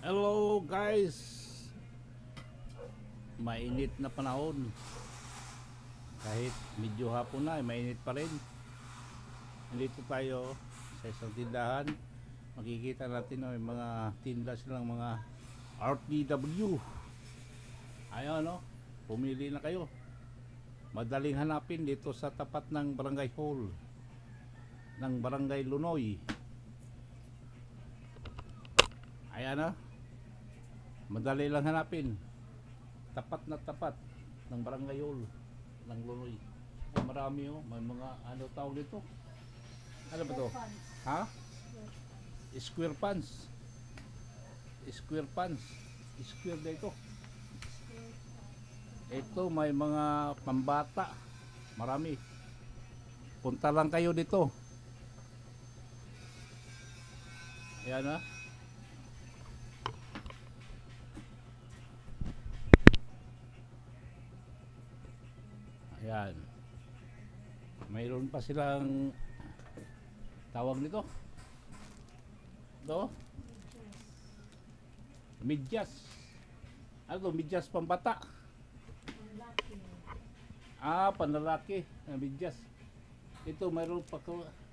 Hello guys, mainit na panahon. Kahit medyo hapon na, mainit pa rin. Nandito tayo sa isang tindahan. Makikita natin na may mga tinda silang mga RTW. Ayun, no? Pumili na kayo. Madaling hanapin dito sa tapat ng Barangay Hall ng Barangay Lunoy. Ayan, no? Madali lang hanapin. Tapat na tapat ng Barangay Hall ng Lunoy. Marami, oh. May mga ano tawag dito? Ano ba to? Ha? Square pants. Square pants. Square dito. Ito may mga pambata. Marami. Punta lang kayo dito. Ayan, ha? Ayan. Mayroon pa silang tawag nito. Ito. Medyas. Ano to? Medyas pambata. Panlalaki. Medyas. Ito mayroon pa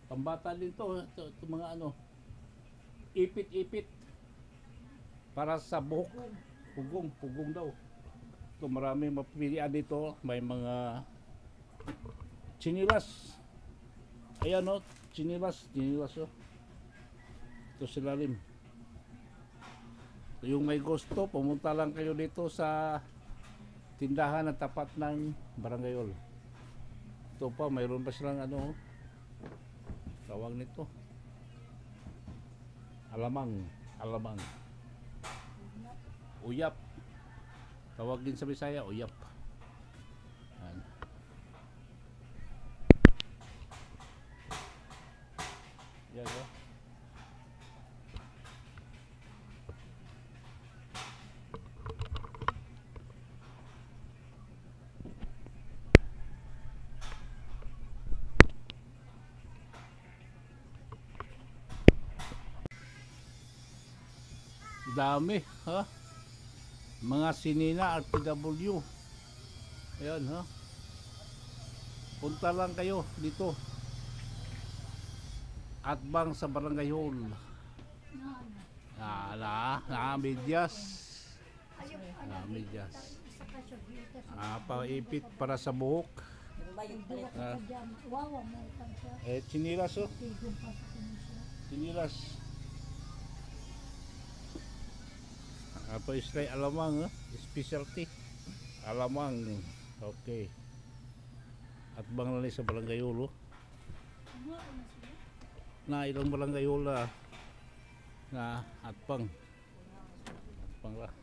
pambata din to. Ito mga ano. Ipit-ipit. Para sa buhok. Pugong daw. Ito marami mapipilian dito. May mga chinilas. Ayan, o, chinilas o. Ito silalim. Yung may gusto, pumunta lang kayo dito sa tindahan na tapat ng Barangay Hall. Ito pa, mayroon pa silang ano, tawag nito, alamang. Uyap. Tawag din sa Bisaya, uyap. Ayan. Yan, o. Dami, ha? Mga sinina RTW. Ayan, ha? Punta lang kayo dito. Atbang sa Barangay Hall. Medyas. Medyas. Paipit para sa buhok. Chinilas, oh. Chinilas. Istay alamang, specialty. Alamang. Okay. Atbang lang sa Barangay Hall, oh. Na ilang Barangay Hall na atbang. Atbang lah.